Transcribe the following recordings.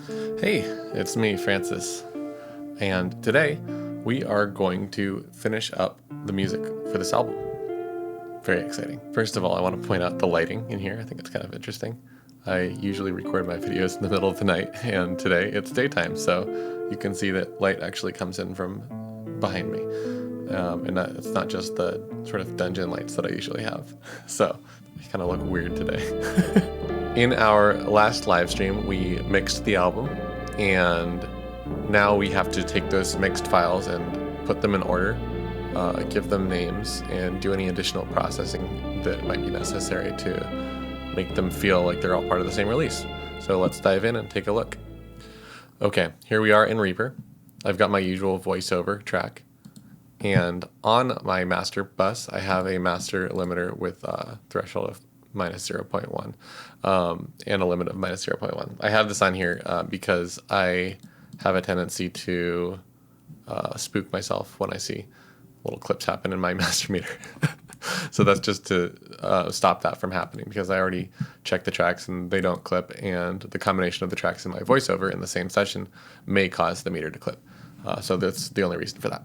Hey, it's me, Francis, and today we are going to finish up the music for this album. Very exciting. First of all, I want to point out the lighting in here. I think it's kind of interesting. I usually record my videos in the middle of the night, and today it's daytime, so you can see that light actually comes in from behind me. And it's not just the sort of dungeon lights that I usually have. So I kind of look weird today. In our last live stream, we mixed the album, and now we have to take those mixed files and put them in order, give them names, and do any additional processing that might be necessary to make them feel like they're all part of the same release. So let's dive in and take a look. Okay, here we are in Reaper. I've got my usual voiceover track. And on my master bus, I have a master limiter with a threshold of minus 0.1 and a limit of minus 0.1. I have this on here because I have a tendency to spook myself when I see little clips happen in my master meter. So that's just to stop that from happening, because I already checked the tracks and they don't clip, and the combination of the tracks in my voiceover in the same session may cause the meter to clip. So that's the only reason for that.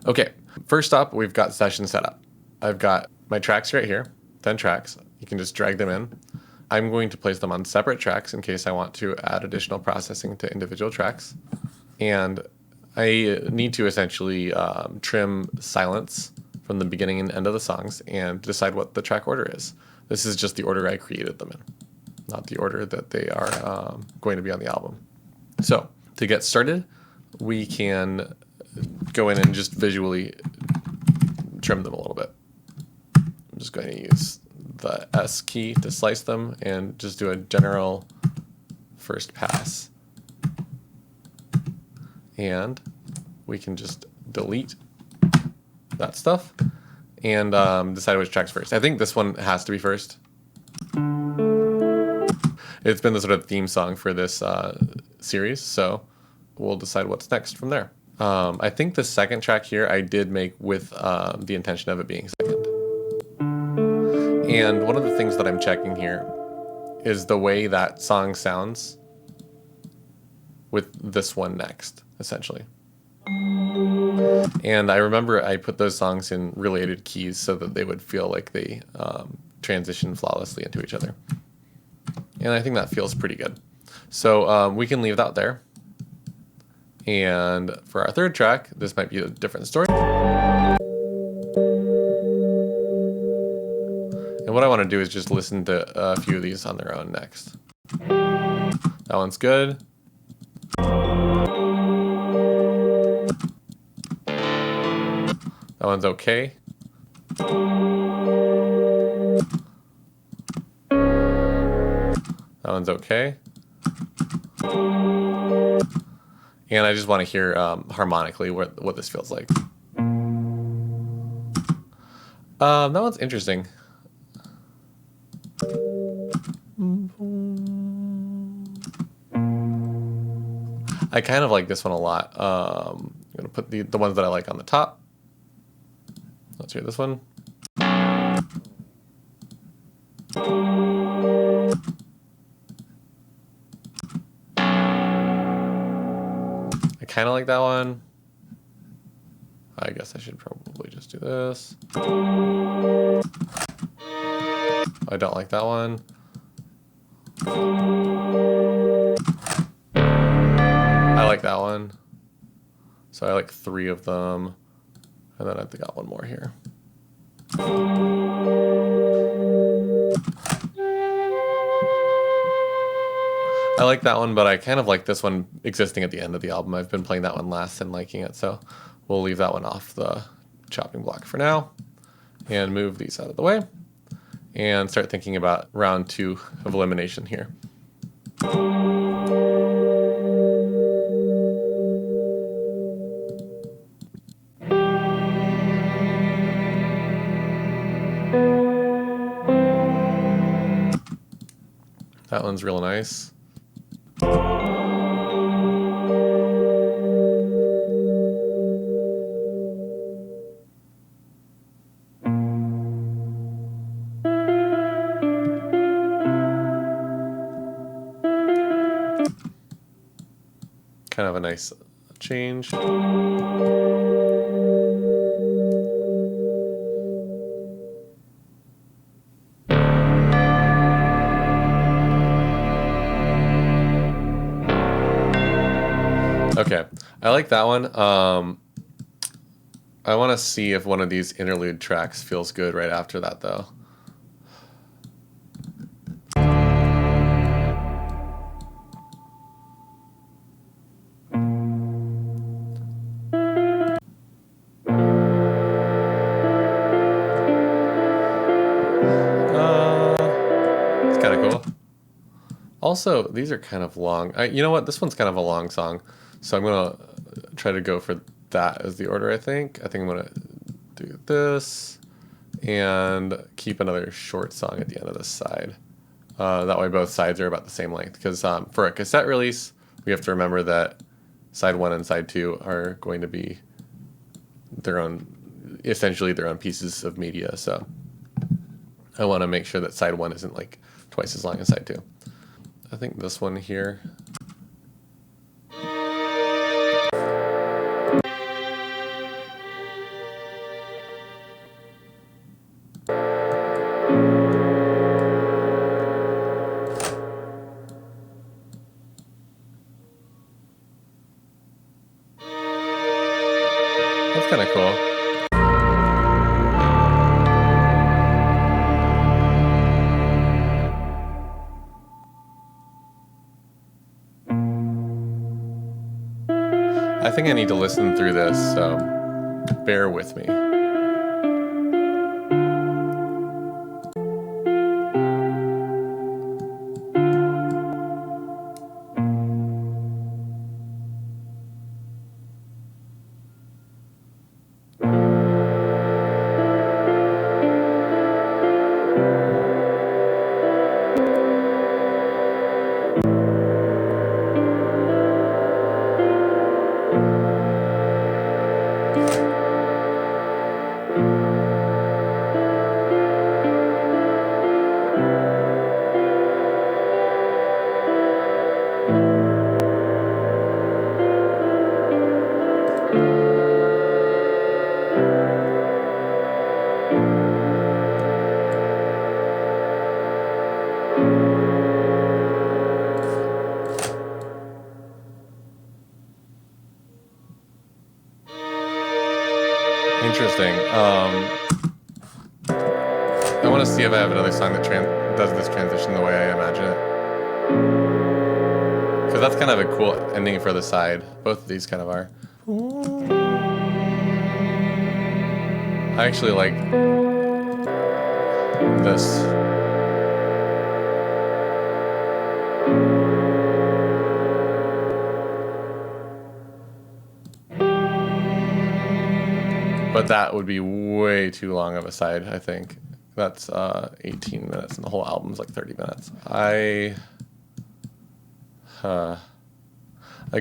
Okay, first up, we've got session setup. I've got my tracks right here, 10 tracks. You can just drag them in. I'm going to place them on separate tracks in case I want to add additional processing to individual tracks. And I need to essentially trim silence from the beginning and end of the songs and decide what the track order is. This is just the order I created them in, not the order that they are going to be on the album. So to get started, we can go in and just visually trim them a little bit. I'm just going to use the S key to slice them and just do a general first pass. And we can just delete that stuff and decide which track's first. I think this one has to be first. It's been the sort of theme song for this series, so we'll decide what's next from there. I think the second track here I did make with the intention of it being second. And one of the things that I'm checking here is the way that song sounds with this one next, essentially. And I remember I put those songs in related keys so that they would feel like they transition flawlessly into each other. And I think that feels pretty good. So we can leave that there. And for our third track, this might be a different story. And what I want to do is just listen to a few of these on their own next. That one's good. That one's okay. That one's okay. And I just want to hear harmonically what this feels like. That one's interesting. I kind of like this one a lot. I'm going to put the ones that I like on the top. Let's hear this one. I kind of like that one. I guess I should probably just do this. I don't like that one. I like that one. So I like 3 of them. And then I've got one more here. I like that one, but I kind of like this one existing at the end of the album. I've been playing that one last and liking it, so we'll leave that one off the chopping block for now and move these out of the way and start thinking about round 2 of elimination here. That one's real nice. kind of a nice change. Okay, I like that one. I want to see if one of these interlude tracks feels good right after that, though. It's kind of cool. Also, these are kind of long. You know what? This one's kind of a long song, so I'm gonna try to go for that as the order. I think I'm gonna do this and keep another short song at the end of this side. That way, both sides are about the same length. Because for a cassette release, we have to remember that side 1 and side 2 are going to be essentially their own pieces of media. So I want to make sure that side 1 isn't like twice as long as side 2. I think this one here. That's kind of cool. I think I need to listen through this, so bear with me. Interesting. I want to see if I have another song that does this transition the way I imagine it. Because that's kind of a cool ending for the side. Both of these kind of are. I actually like this. But that would be way too long of a side, I think. That's 18 minutes, and the whole album's like 30 minutes. I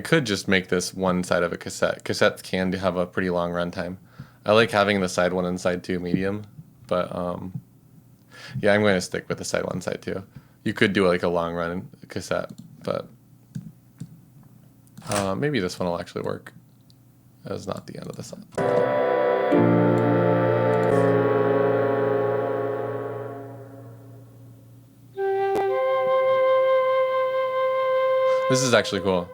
could just make this one side of a cassette. Cassettes can have a pretty long runtime. I like having the side 1 and side 2 medium, but yeah, I'm going to stick with the side 1, side 2. You could do like a long run cassette, but maybe this one will actually work as not the end of the song. This is actually cool.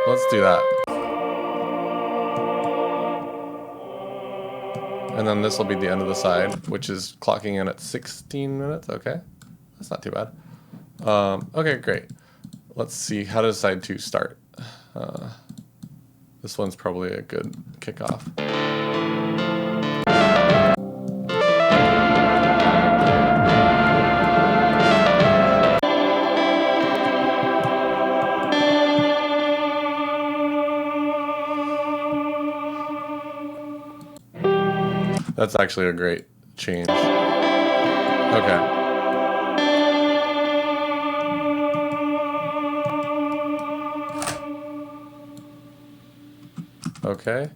Let's do that. And then this will be the end of the side, which is clocking in at 16 minutes. Okay, that's not too bad. Okay, great. Let's see, how does side 2 start? This one's probably a good kickoff. That's actually a great change. Okay. Okay.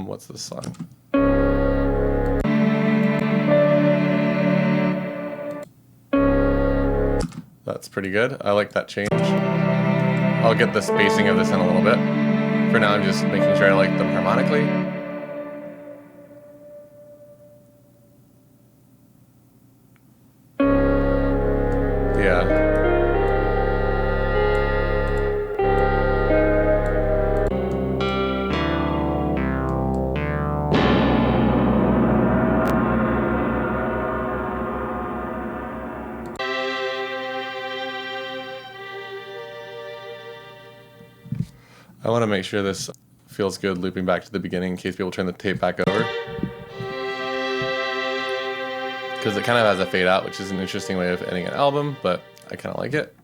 What's this song? That's pretty good. I like that change. I'll get the spacing of this in a little bit. For now, I'm just making sure I like them harmonically. Yeah. I want to make sure this feels good looping back to the beginning in case people turn the tape back over. Because it kind of has a fade out, which is an interesting way of ending an album, but I kind of like it.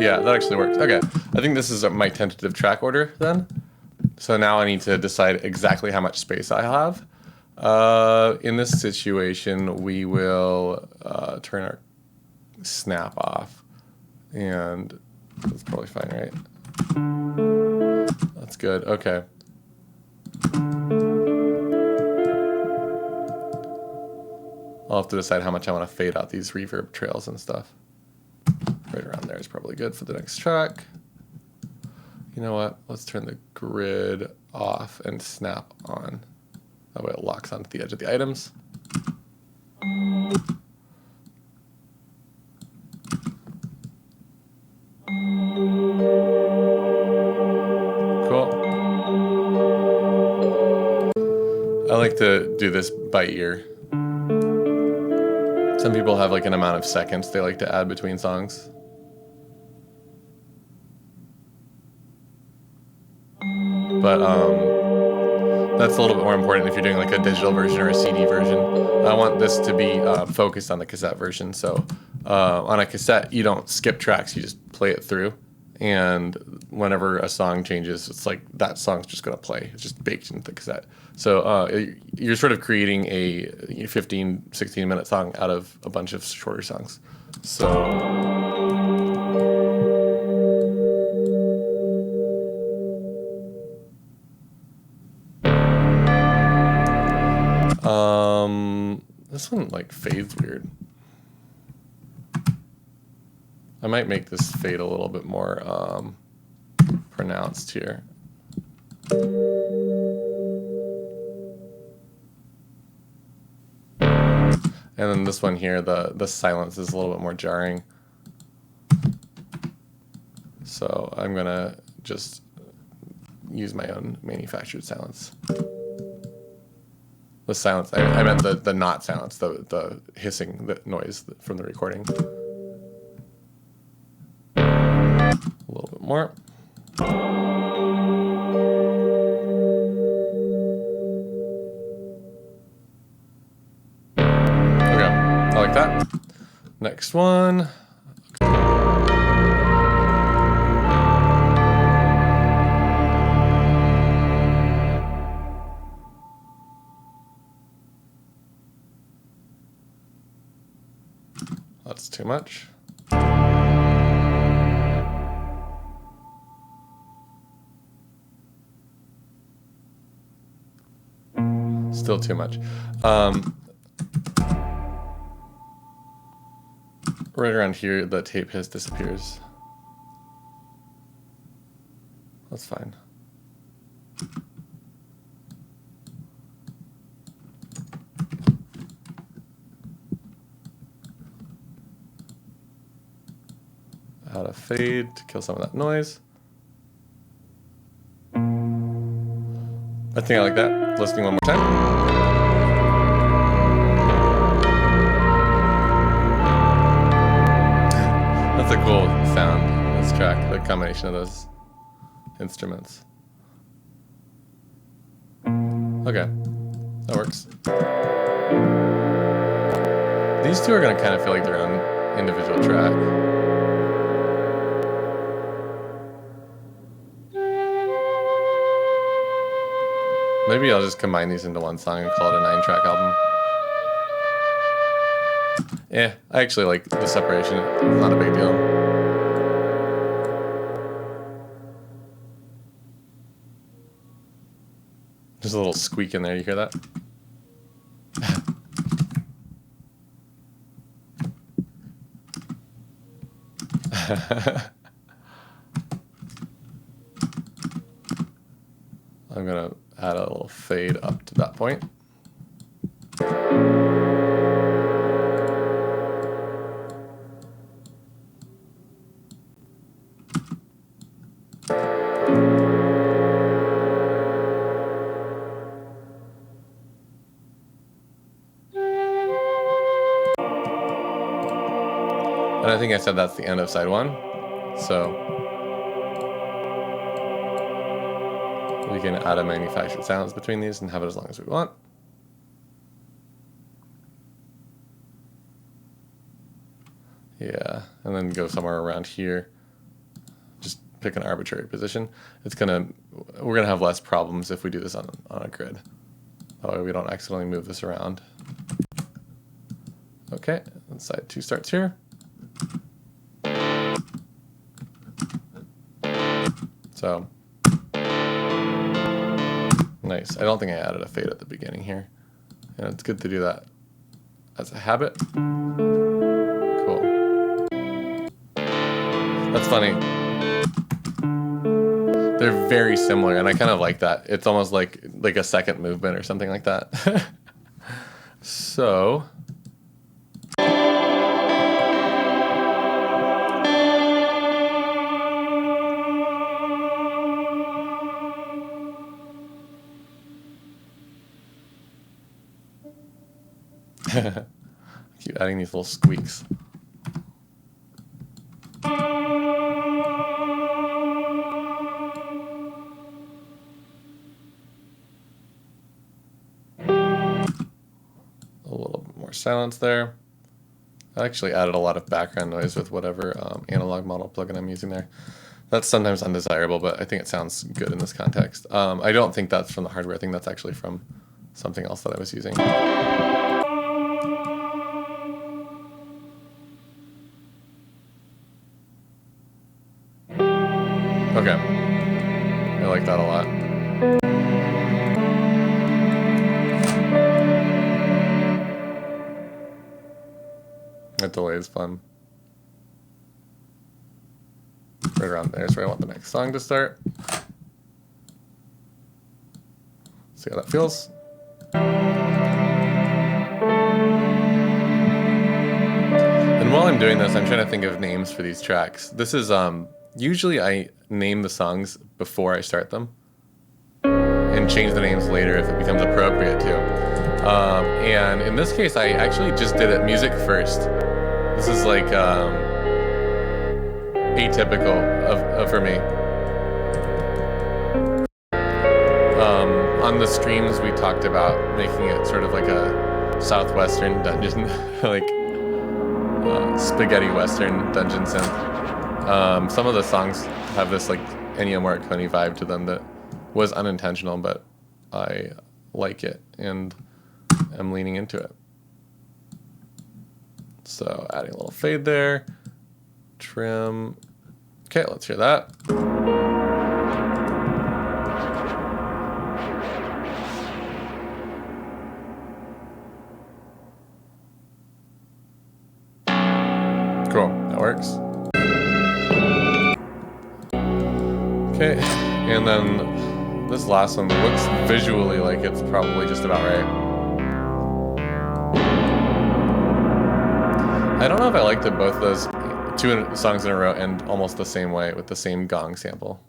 Yeah, that actually works. Okay, I think this is my tentative track order then. So now I need to decide exactly how much space I have. In this situation, we will turn our snap off. And that's probably fine, right? That's good. Okay. I'll have to decide how much I want to fade out these reverb trails and stuff. Right around there is probably good for the next track. You know what? Let's turn the grid off and snap on. That way it locks onto the edge of the items. Cool. I like to do this by ear. Some people have like an amount of seconds they like to add between songs. But that's a little bit more important if you're doing like a digital version or a CD version. I want this to be focused on the cassette version. So on a cassette, you don't skip tracks, you just play it through. And whenever a song changes, it's like that song's just going to play. It's just baked into the cassette. So you're sort of creating a 15, 16-minute song out of a bunch of shorter songs. So this one like fades weird. I might make this fade a little bit more pronounced here. And then this one here, the silence is a little bit more jarring. So I'm gonna just use my own manufactured silence. The silence, I meant the not silence, the hissing the noise from the recording. A little bit more. Okay, I like that. Next one. That's too much. Still too much. Right around here, the tape hiss disappears. That's fine. Add a fade to kill some of that noise. I think I like that. Listening one more time. That's a cool sound in this track, the combination of those instruments. Okay, that works. These two are going to kind of feel like their own individual track. Maybe I'll just combine these into one song and call it a 9-track album. Yeah, I actually like the separation. It's not a big deal. There's a little squeak in there, you hear that? I'm going to add a little fade up to that point. And I think I said that's the end of side one. So we can add a manufactured sounds between these and have it as long as we want. Yeah, and then go somewhere around here. Just pick an arbitrary position. We're gonna have less problems if we do this on a grid. That way we don't accidentally move this around. Okay, and side two starts here. So nice. I don't think I added a fade at the beginning here. And it's good to do that as a habit. Cool. That's funny. They're very similar, and I kind of like that. It's almost like a second movement or something like that. So keep adding these little squeaks. A little bit more silence there. I actually added a lot of background noise with whatever analog model plugin I'm using there. That's sometimes undesirable, but I think it sounds good in this context. I don't think that's from the hardware. I think that's actually from something else that I was using. Okay, I like that a lot. That delay is fun. Right around there is where I want the next song to start. See how that feels. And while I'm doing this, I'm trying to think of names for these tracks. This is usually I name the songs before I start them and change the names later if it becomes appropriate to. And in this case, I actually just did it music first. This is like atypical for me. On the streams, we talked about making it sort of like a southwestern dungeon, like spaghetti western dungeon synth. Some of the songs have this like Ennio Morricone vibe to them that was unintentional, but I like it and I'm leaning into it. So adding a little fade there, trim. Okay, let's hear that. Cool, that works. Okay, and then this last one looks visually like it's probably just about right. I don't know if I liked it both those two songs in a row and almost the same way with the same gong sample.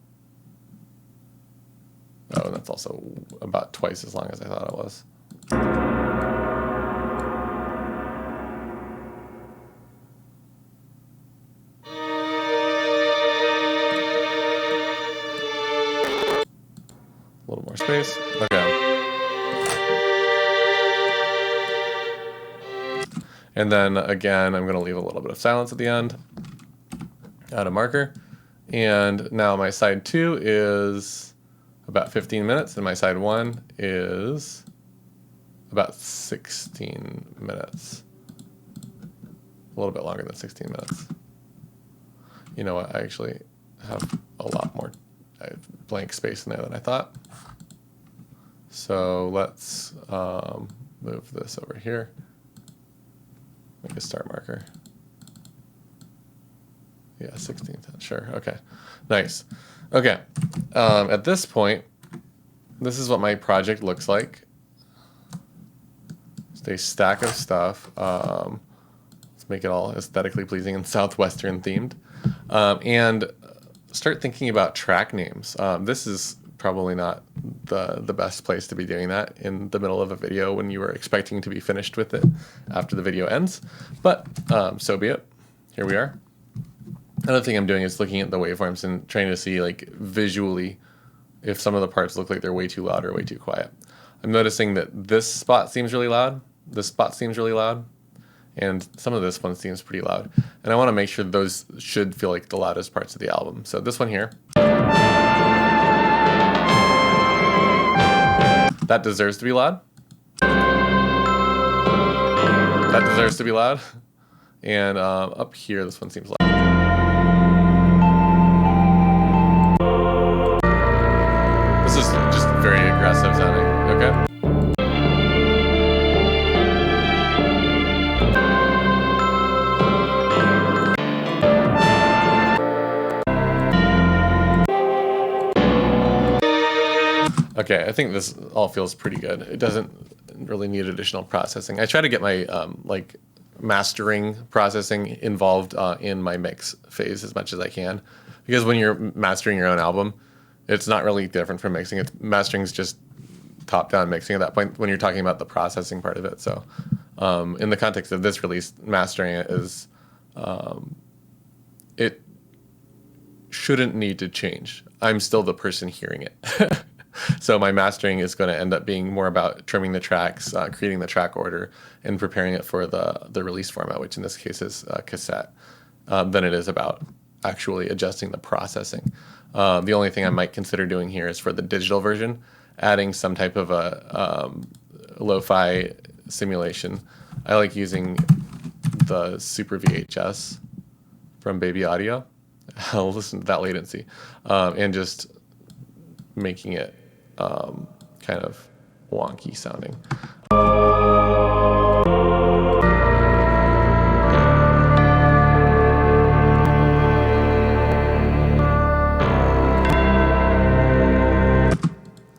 Oh, and that's also about twice as long as I thought it was. A little more space. Okay. And then again, I'm going to leave a little bit of silence at the end. Add a marker. And now my side 2 is about 15 minutes, and my side 1 is about 16 minutes. A little bit longer than 16 minutes. You know what? I actually have a lot more blank space in there than I thought. So let's move this over here. Make a start marker. Yeah, 16th. Sure. Okay. Nice. Okay. At this point, this is what my project looks like. It's a stack of stuff. Let's make it all aesthetically pleasing and Southwestern themed. And start thinking about track names. This is probably not the best place to be doing that in the middle of a video when you were expecting to be finished with it after the video ends. But so be it. Here we are. Another thing I'm doing is looking at the waveforms and trying to see like visually if some of the parts look like they're way too loud or way too quiet. I'm noticing that this spot seems really loud, this spot seems really loud, and some of this one seems pretty loud. And I want to make sure those should feel like the loudest parts of the album. So this one here, that deserves to be loud. That deserves to be loud. And up here, this one seems loud. This is just very aggressive sounding, okay? Okay, I think this all feels pretty good. It doesn't really need additional processing. I try to get my like mastering processing involved in my mix phase as much as I can, because when you're mastering your own album, it's not really different from mixing. It's mastering's just top-down mixing at that point when you're talking about the processing part of it. So in the context of this release, mastering it is it shouldn't need to change. I'm still the person hearing it. So my mastering is going to end up being more about trimming the tracks, creating the track order, and preparing it for the release format, which in this case is cassette, than it is about actually adjusting the processing. The only thing I might consider doing here is for the digital version, adding some type of a lo-fi simulation. I like using the Super VHS from Baby Audio. I'll listen to that latency, and just making it kind of wonky sounding.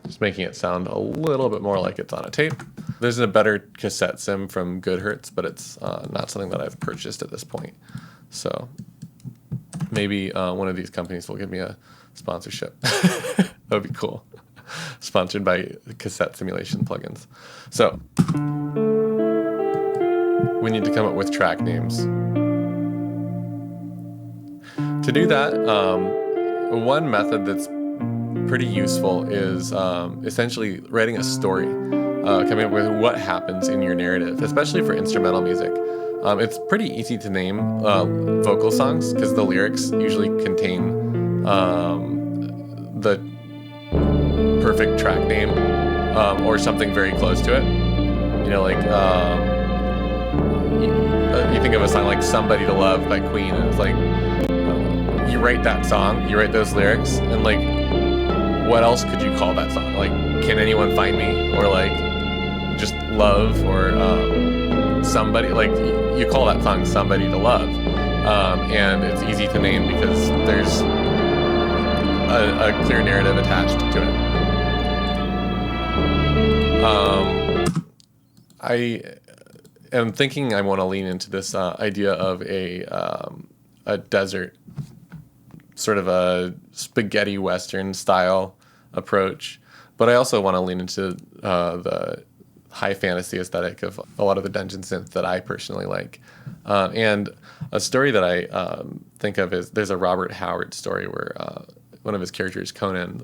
Just making it sound a little bit more like it's on a tape. There's a better cassette sim from Goodhertz, but it's not something that I've purchased at this point. So maybe one of these companies will give me a sponsorship. That would be cool. Sponsored by cassette simulation plugins. So we need to come up with track names. To do that, one method that's pretty useful is essentially writing a story, coming up with what happens in your narrative, especially for instrumental music. It's pretty easy to name vocal songs because the lyrics usually contain the perfect track name or something very close to it. You know, like you think of a song like "Somebody to Love" by Queen, and it's like you write that song, you write those lyrics, and like what else could you call that song? Like, Can Anyone Find Me? Or like just Love, or Somebody. Like you call that song "Somebody to Love," and it's easy to name because there's a clear narrative attached to it. I am thinking I want to lean into this idea of a desert, sort of a spaghetti western style approach, but I also want to lean into the high fantasy aesthetic of a lot of the dungeon synth that I personally like. And a story that I think of is there's a Robert Howard story where one of his characters, Conan,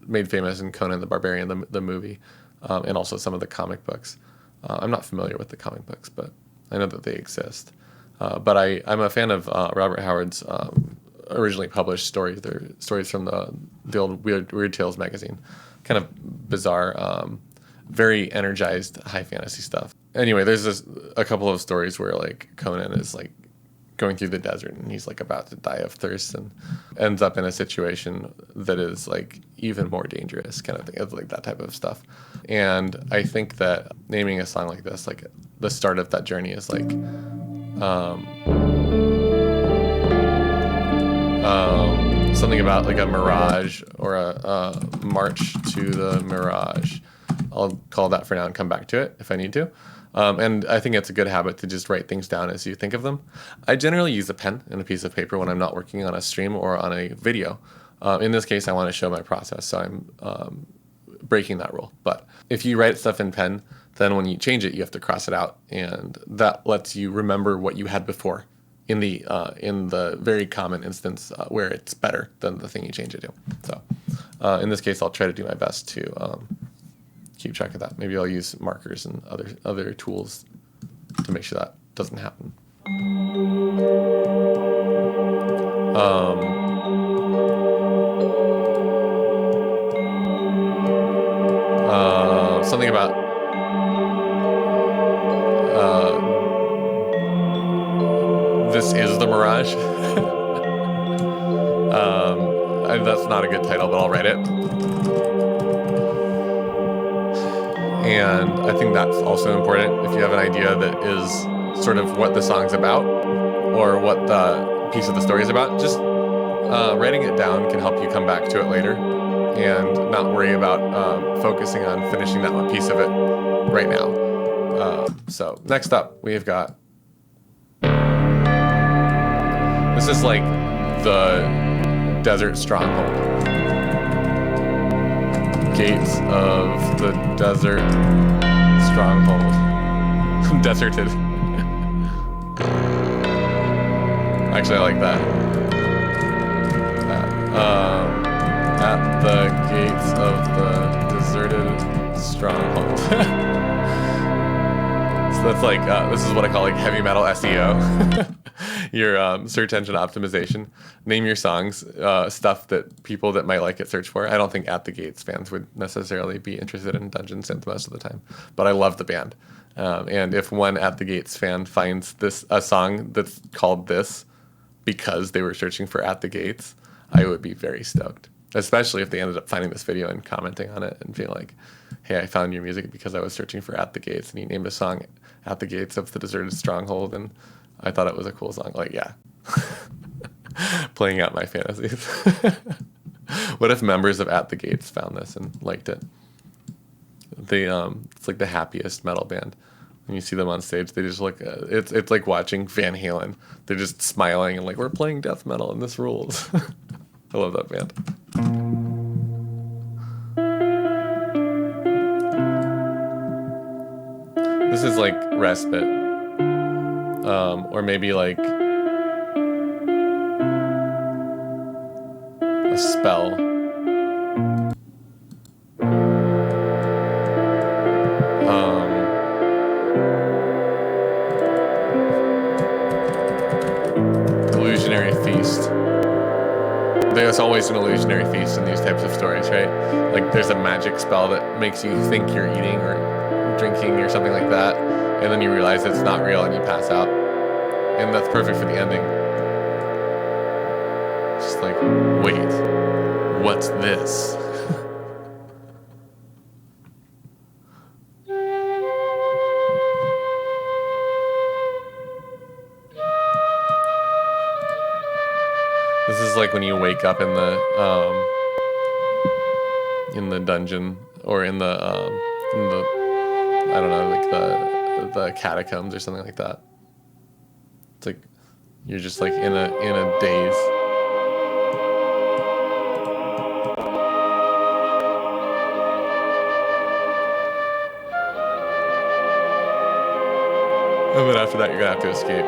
made famous in Conan the Barbarian, the movie, and also some of the comic books. I'm not familiar with the comic books, but I know that they exist. But I'm a fan of Robert Howard's originally published stories. They're stories from the old Weird Tales magazine. Kind of bizarre, very energized high fantasy stuff. Anyway, there's a couple of stories where like Conan is like going through the desert and he's like about to die of thirst and ends up in a situation that is like even more dangerous, kind of thing. It's like that type of stuff. And I think that naming a song like this, like the start of that journey, is like something about like a mirage or a march to the mirage. I'll call that for now and come back to it if I need to. And I think it's a good habit to just write things down as you think of them. I generally use a pen and a piece of paper when I'm not working on a stream or on a video. In this case, I want to show my process, so I'm breaking that rule. But if you write stuff in pen, then when you change it, you have to cross it out, and that lets you remember what you had before in the very common instance where it's better than the thing you change it to. So in this case, I'll try to do my best to keep track of that. Maybe I'll use markers and other tools to make sure that doesn't happen. Something about this is the mirage. That's not a good title, but I'll write it. And I think that's also important. If you have an idea that is sort of what the song's about or what the piece of the story is about, just writing it down can help you come back to it later and not worry about focusing on finishing that one piece of it right now. So next up, we've got, this is like the desert stronghold. Gates of the desert stronghold. Deserted. Actually, I like that. At the gates of the deserted stronghold. So that's like, this is what I call like heavy metal SEO. Your search engine optimization. Name your songs, stuff that people that might like it search for. I don't think At the Gates fans would necessarily be interested in Dungeon Synth most of the time, but I love the band. And if one At the Gates fan finds a song that's called this because they were searching for At the Gates, I would be very stoked. Especially if they ended up finding this video and commenting on it and being like, hey, I found your music because I was searching for At the Gates, and you named a song At the Gates of the Deserted Stronghold, and I thought it was a cool song. Like, yeah. Playing out my fantasies. What if members of At the Gates found this and liked it? It's like the happiest metal band. When you see them on stage, they just look, it's like watching Van Halen. They're just smiling and like, we're playing death metal and this rules. I love that band. This is like respite. Or maybe like a spell. Illusionary feast. There's always an illusionary feast in these types of stories, right? Like there's a magic spell that makes you think you're eating or drinking or something like that, and then you realize it's not real and you pass out. And that's perfect for the ending. Just like, wait, what's this? This is like when you wake up in the dungeon or in the I don't know, like the catacombs or something like that. It's like you're just like in a daze. And then after that, you're gonna have to escape.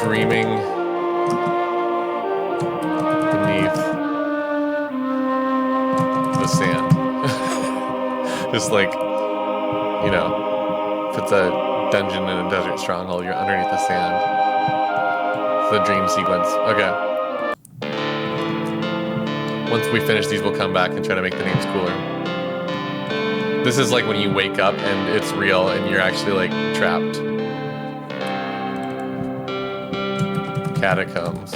Dreaming beneath the sand. Just like, you know, if it's a dungeon in a desert stronghold, you're underneath the sand. It's the dream sequence. Okay. Once we finish these, we'll come back and try to make the names cooler. This is like when you wake up and it's real and you're actually like trapped. Catacombs.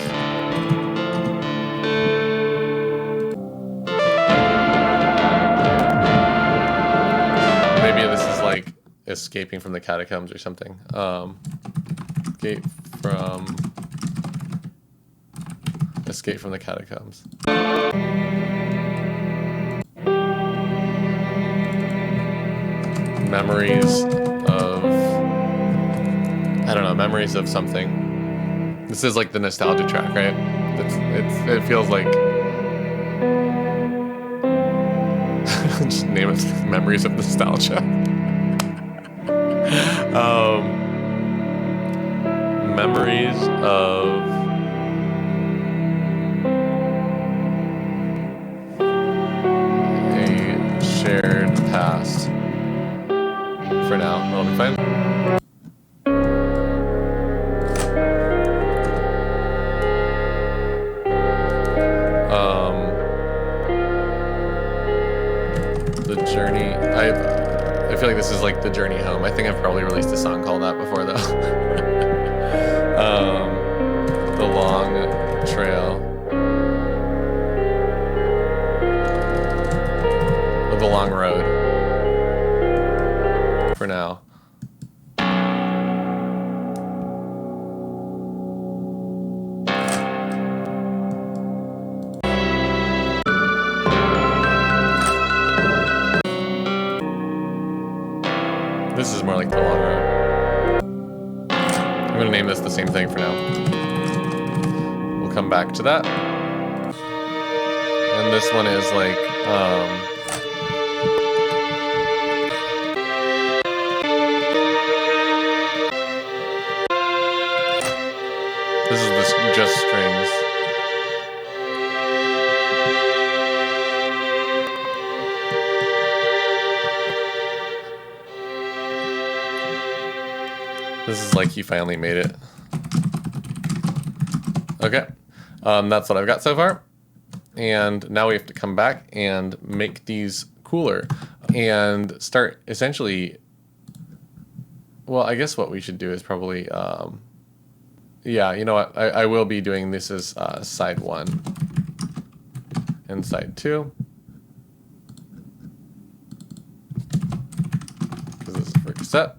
Maybe this is like escaping from the catacombs or something. Escape from the catacombs. Memories of, I don't know, memories of something. This is like the nostalgia track, right? It feels like, just name it Memories of Nostalgia. Memories of a shared past. For now, that'll be fine. The journey. I feel like this is like the journey home. I think I've probably released a song called that before, though. The long trail. Or the long road. For now. This is more like the long road. I'm gonna name this the same thing for now. We'll come back to that. And this one is like, this is this just strings. This is like he finally made it. Okay, that's what I've got so far. And now we have to come back and make these cooler and start essentially, well, I guess what we should do is probably, yeah, you know what? I will be doing this as side 1 and side 2. Because this is for cassette.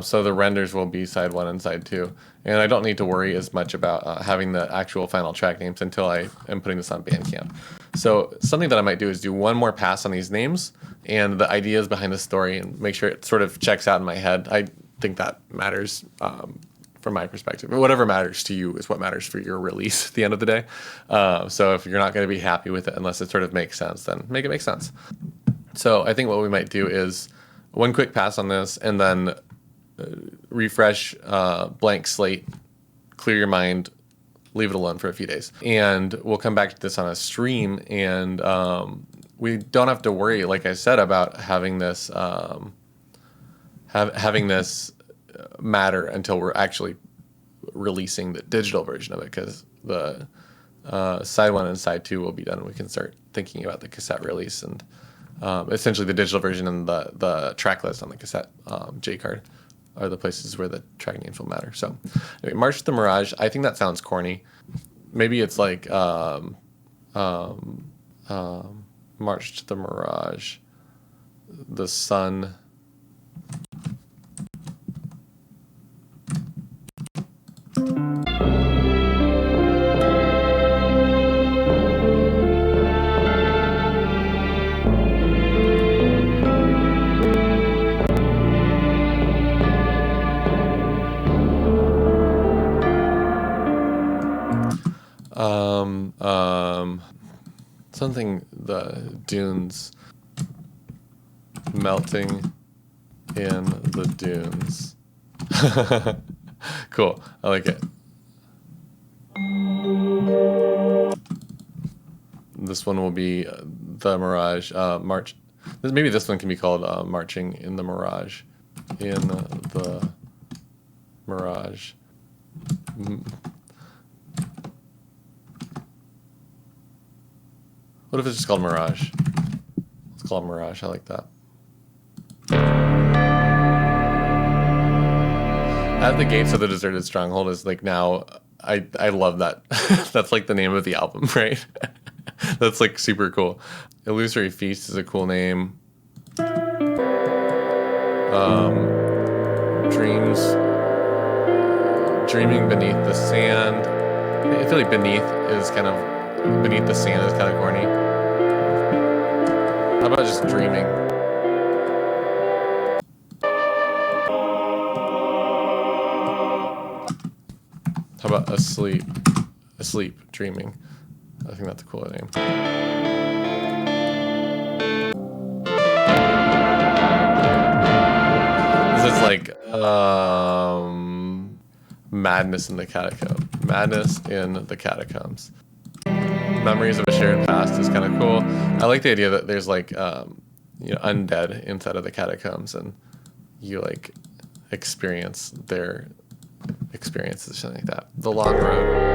So the renders will be side 1 and side 2. And I don't need to worry as much about having the actual final track names until I am putting this on Bandcamp. So something that I might do is do one more pass on these names and the ideas behind the story and make sure it sort of checks out in my head. I think that matters from my perspective. But whatever matters to you is what matters for your release at the end of the day. So if you're not going to be happy with it unless it sort of makes sense, then make it make sense. So I think what we might do is one quick pass on this and then refresh, blank slate, clear your mind, leave it alone for a few days. And we'll come back to this on a stream, and we don't have to worry, like I said, about having this having this matter until we're actually releasing the digital version of it, because the side 1 and side 2 will be done and we can start thinking about the cassette release and essentially the digital version and the track list on the cassette J card are the places where the track names will matter. So anyway, March to the Mirage, I think that sounds corny. Maybe it's like March to the Mirage, the sun. Something, the dunes, melting in the dunes. Cool, I like it. This one will be the Mirage, March. Maybe this one can be called Marching in the Mirage. In the Mirage. What if it's just called Mirage? Let's call it Mirage. I like that. At the Gates of the Deserted Stronghold is like now, I love that. That's like the name of the album, right? That's like super cool. Illusory Feast is a cool name. Dreams, dreaming beneath the sand. I feel like beneath the sand is kind of corny. How about just dreaming? How about asleep? Asleep, dreaming. I think that's a cooler name. This is like Madness in the Catacombs. Madness in the Catacombs. Memories of a shared past is kind of cool. I like the idea that there's like undead inside of the catacombs, and you like experience their experiences, something like that. The Long Road.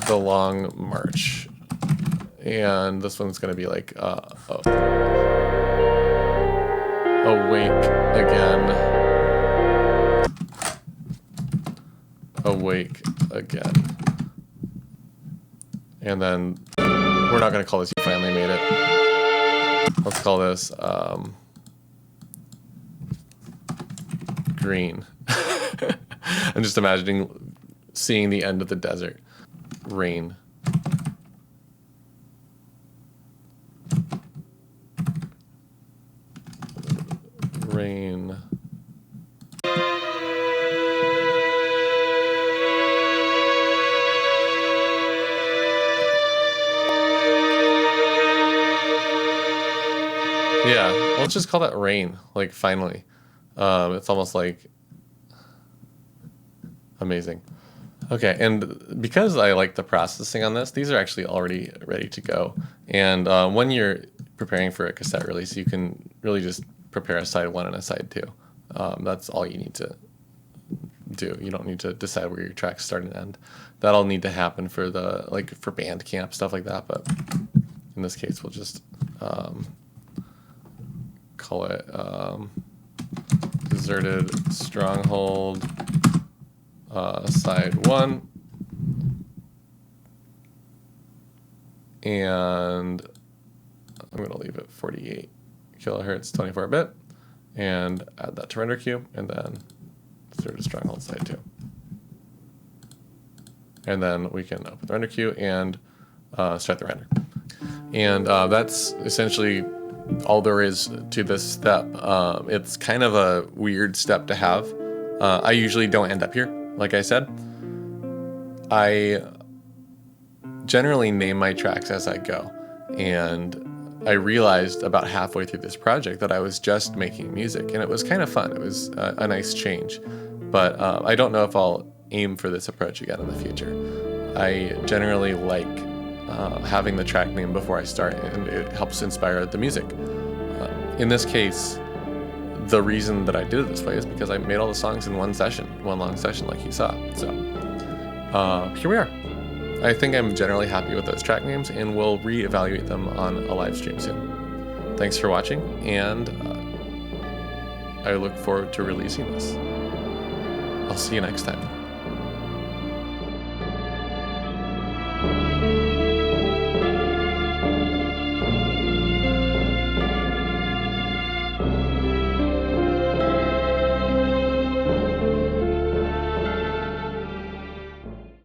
The Long March. And this one's going to be like awake again. Awake again. And then we're not going to call this You Finally Made It. Let's call this Green. I'm just imagining seeing the end of the desert. Rain. Rain. Yeah, let's just call that rain, like finally. It's almost like amazing. Okay, and because I like the processing on this, these are actually already ready to go. And when you're preparing for a cassette release, you can really just prepare a side 1 and a side 2. That's all you need to do. You don't need to decide where your tracks start and end. That'll need to happen for for Bandcamp, stuff like that. But in this case, we'll just call it Deserted Stronghold side 1. And I'm going to leave it 48 kilohertz, 24-bit, and add that to render queue, and then Deserted Stronghold side 2. And then we can open the render queue and start the render. And that's essentially all there is to this step. It's kind of a weird step to have. I usually don't end up here, like I said. I generally name my tracks as I go, and I realized about halfway through this project that I was just making music, and it was kind of fun. It was a nice change, but I don't know if I'll aim for this approach again in the future. I generally like having the track name before I start, and it helps inspire the music. In this case, the reason that I did it this way is because I made all the songs in one long session like you saw. So here we are. I think I'm generally happy with those track names, and we'll reevaluate them on a live stream soon. Thanks for watching, and I look forward to releasing this. I'll see you next time.